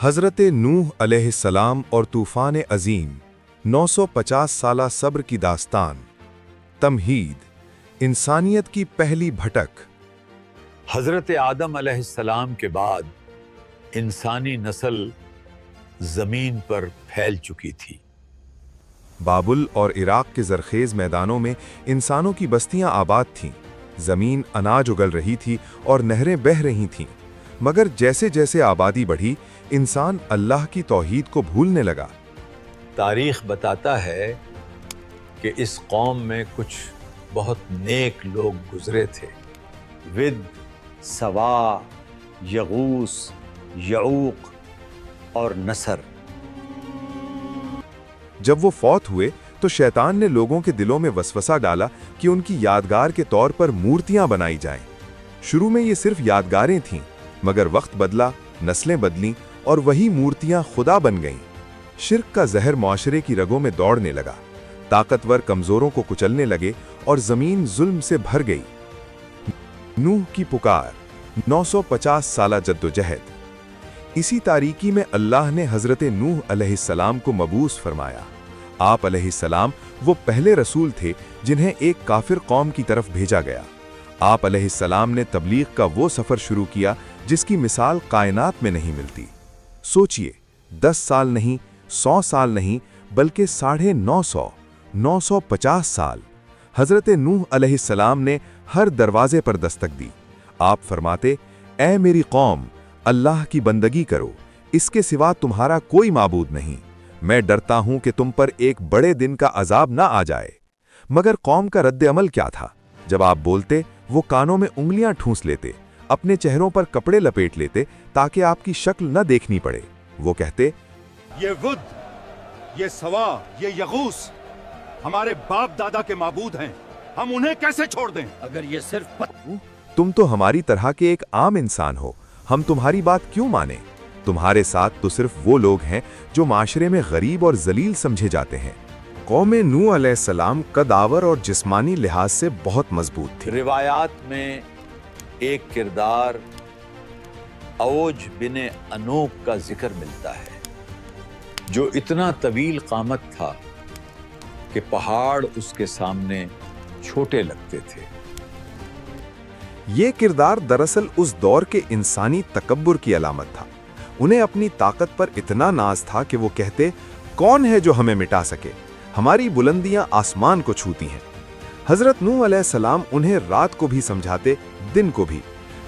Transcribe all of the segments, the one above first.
हज़रत नूह अलैहिस्सलाम और तूफ़ान अज़ीम 950 साला सब्र की दास्तान। तमहीद इंसानियत की पहली भटक। हज़रत आदम अलैहिस्सलाम के बाद इंसानी नस्ल ज़मीन पर फैल चुकी थी। बाबुल और इराक के ज़रखेज़ मैदानों में इंसानों की बस्तियां आबाद थीं। ज़मीन अनाज उगल रही थी और नहरें बह रही थीं। मगर जैसे जैसे आबादी बढ़ी, इंसान अल्लाह की तौहीद को भूलने लगा। तारीख़ बताता है कि इस कौम में कुछ बहुत नेक लोग गुजरे थे। विद, सवा, यगूस, यऊक और नसर। जब वो फौत हुए तो शैतान ने लोगों के दिलों में वसवसा डाला कि उनकी यादगार के तौर पर मूर्तियां बनाई जाएं। शुरू में ये सिर्फ यादगारें थीं, मगर वक्त बदला, नस्लें बदलीं और वही मूर्तियां खुदा बन गईं। शिर्क का जहर मुआशरे की रगों में दौड़ने लगा। ताकतवर कमजोरों को कुचलने लगे और जमीन जुल्म से भर गई। नूह की पुकार, 950 साला जद्दोजहद। इसी तारीकी में अल्लाह ने हज़रत नूह अलैहिस्सलाम को मबूस फरमाया। आप अलैहिस्सलाम वो पहले रसूल थे जिन्हें एक काफिर कौम की तरफ भेजा गया। आप अलैहिस्सलाम ने तबलीग का वो सफ़र शुरू किया जिसकी मिसाल कायनात में नहीं मिलती। सोचिए, 10 साल नहीं, 100 साल नहीं, बल्कि 950, 950 साल। हज़रत नूह अलैहिस्सलाम ने हर दरवाजे पर दस्तक दी। आप फरमाते, ऐ मेरी कौम, अल्लाह की बंदगी करो, इसके सिवा तुम्हारा कोई माबूद नहीं। मैं डरता हूं कि तुम पर एक बड़े दिन का अजाब ना आ जाए। मगर कौम का रद्द अमल क्या था? जब आप बोलते, वो कानों में उंगलियां ठूंस लेते, अपने चेहरों पर कपड़े लपेट लेते ताकि आपकी शक्ल न देखनी पड़े। वो कहते, ये वुद, ये सवा, ये यगूस हमारे बाप दादा के माबूद हैं, हम उन्हें कैसे छोड़ दें? अगर ये सिर्फ तुम तो हमारी तरह के एक आम इंसान हो, हम तुम्हारी बात क्यों माने? तुम्हारे साथ तो सिर्फ वो लोग हैं जो माशरे में गरीब और जलील समझे जाते हैं। कौम नूह अलैहिस्सलाम कदावर और जिस्मानी लिहाज से बहुत मजबूत थी। रिवायात में एक किरदार औज बिन अनूक का जिक्र मिलता है, जो इतना तवील कामत था कि पहाड़ उसके सामने छोटे लगते थे। ये किरदार दरअसल उस दौर के इंसानी तकब्बुर की अलामत था। उन्हें अपनी ताकत पर इतना नाज था कि वो कहते, कौन है जो हमें मिटा सके? हमारी बुलंदियां आसमान को छूती हैं। हजरत नूह अलैहिस्सलाम उन्हें रात को भी समझाते, दिन को भी।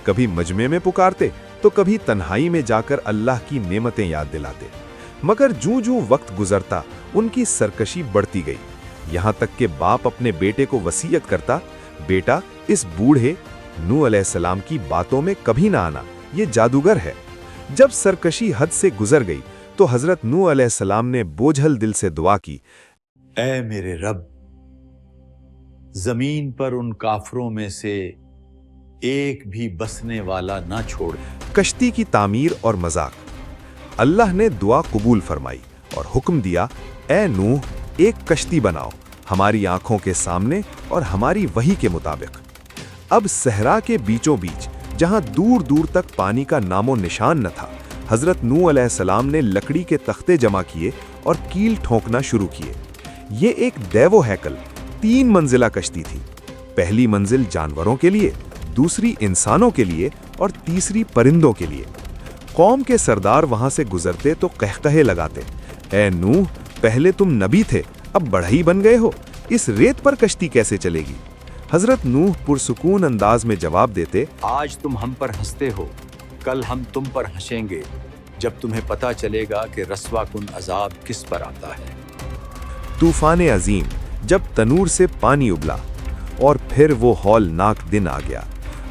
कभी मजमे में पुकारते तो कभी तन्हाई में जाकर अल्लाह की नेमतें याद दिलाते। मगर जूं जूं वक्त गुजरता, उनकी सरकशी बढ़ती गई। यहां तक कि बाप अपने बेटे को वसीयत करता, बेटा, इस बूढ़े नूह अलैहिस्सलाम की बातों में कभी ना आना, ये जादूगर है। जब सरकशी हद से गुजर गई तो हजरत नूह अलैहिस्सलाम ने बोझल दिल से दुआ की, ऐ मेरे रब, जमीन पर उन काफरों में से एक भी बसने वाला ना छोड़। कश्ती की तामीर और मजाक। अल्लाह ने दुआ कबूल फरमाई और हुक्म दिया, ऐ नूह, एक कश्ती बनाओ हमारी आंखों के सामने और हमारी वही के मुताबिक। अब सहरा के बीचों बीच, जहां दूर दूर तक पानी का नामो निशान न था, हजरत नूह अलैहिस्सलाम ने लकड़ी के तख्ते जमा किए और कील ठोंकना शुरू किए। ये एक दैवो हैकल 3 मंजिला कश्ती थी। पहली मंजिल जानवरों के लिए, दूसरी इंसानों के लिए और तीसरी परिंदों के लिए। कौम के सरदार वहां से गुजरते तो कहकहे लगाते, ऐ नूह, पहले तुम नबी थे, अब बढ़ई बन गए हो, इस रेत पर कश्ती कैसे चलेगी? हजरत नूह पुरसुकून अंदाज में जवाब देते, आज तुम हम पर हंसते हो, कल हम तुम पर हंसेंगे जब तुम्हें पता चलेगा कि रस्वाकुन अजाब किस पर आता है। तूफान अजीम, जब तनूर से पानी उबला और फिर वो हौलनाक दिन आ गया।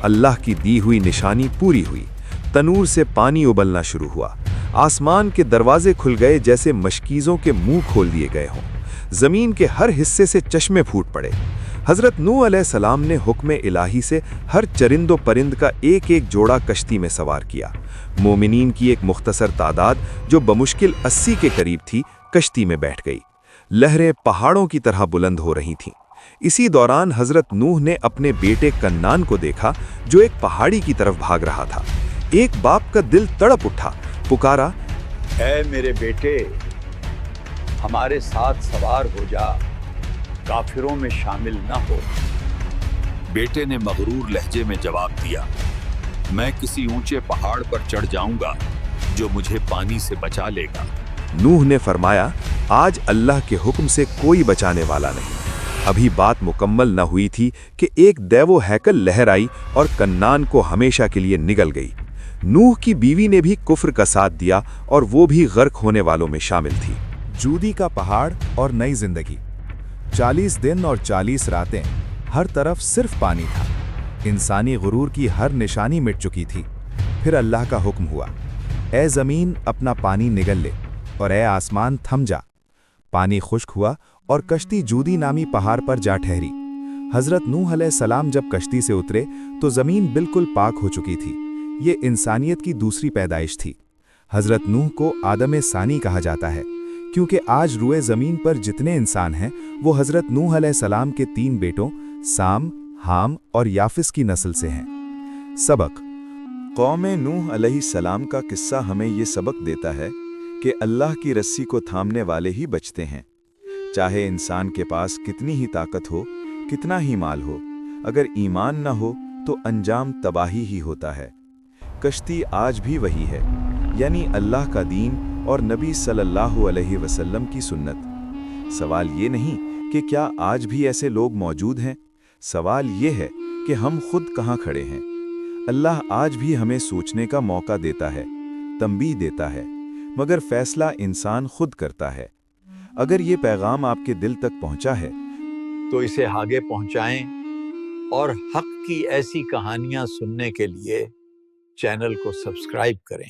अल्लाह की दी हुई निशानी पूरी हुई। तनूर से पानी उबलना शुरू हुआ। आसमान के दरवाजे खुल गए जैसे मशकीज़ों के मुंह खोल दिए गए हों। जमीन के हर हिस्से से चश्मे फूट पड़े। हजरत नूह अलैहिस्सलाम ने हुक्म इलाही से हर चरिंदो परिंद का एक एक जोड़ा कश्ती में सवार किया। मोमिनीन की एक मुख्तसर तादाद, जो बमुश्किल 80 के करीब थी, कश्ती में बैठ गई। लहरें पहाड़ों की तरह बुलंद हो रही थीं। इसी दौरान हजरत नूह ने अपने बेटे कन्नान को देखा, जो एक पहाड़ी की तरफ भाग रहा था। एक बाप का दिल तड़प उठा, पुकारा, اے میرے بیٹے ہمارے ساتھ سوار ہو جا کافروں میں شامل نہ ہو۔ بیٹے نے مغرور لہجے میں جواب دیا، میں کسی اونچے پہاڑ پر چڑھ جاؤں گا جو مجھے پانی سے بچا لے گا۔ نوح نے فرمایا، آج اللہ کے حکم سے کوئی بچانے والا نہیں۔ ابھی بات مکمل نہ ہوئی تھی کہ ایک دیو ہیکل لہر آئی اور کنعان کو ہمیشہ کے لیے نگل گئی۔ نوح کی بیوی نے بھی کفر کا ساتھ دیا اور وہ بھی غرق ہونے والوں میں شامل تھی۔ جودی کا پہاڑ اور نئی زندگی۔ 40 دن اور 40 راتیں، ہر طرف صرف پانی تھا۔ انسانی غرور کی ہر نشانی مٹ چکی تھی۔ پھر اللہ کا حکم ہوا، اے زمین اپنا پانی نگل لے اور اے آسمان تھم جا۔ پانی خشک ہوا اور کشتی جودی نامی پہاڑ پر جا ٹھہری۔ حضرت نوح علیہ السلام جب کشتی سے اترے تو زمین بالکل پاک ہو چکی تھی۔ یہ انسانیت کی دوسری پیدائش تھی۔ حضرت نوح کو آدم ثانی کہا جاتا ہے کیونکہ آج روئے زمین پر جتنے انسان ہیں وہ حضرت نوح علیہ السلام کے 3 بیٹوں سام، حام اور یافس کی نسل سے ہیں۔ سبق: قوم نوح علیہ السلام کا قصہ ہمیں یہ سبق دیتا ہے کہ اللہ کی رسی کو تھامنے والے ہی بچتے ہیں۔ چاہے انسان کے پاس کتنی ہی طاقت ہو، کتنا ہی مال ہو، اگر ایمان نہ ہو تو انجام تباہی ہی ہوتا ہے۔ کشتی آج بھی وہی ہے، یعنی اللہ کا دین اور نبی صلی اللہ علیہ وسلم کی سنت۔ سوال یہ نہیں کہ کیا آج بھی ایسے لوگ موجود ہیں، سوال یہ ہے کہ ہم خود کہاں کھڑے ہیں۔ اللہ آج بھی ہمیں سوچنے کا موقع دیتا ہے، تنبیہ دیتا ہے، مگر فیصلہ انسان خود کرتا ہے۔ اگر یہ پیغام آپ کے دل تک پہنچا ہے تو اسے آگے پہنچائیں اور حق کی ایسی کہانیاں سننے کے لیے چینل کو سبسکرائب کریں۔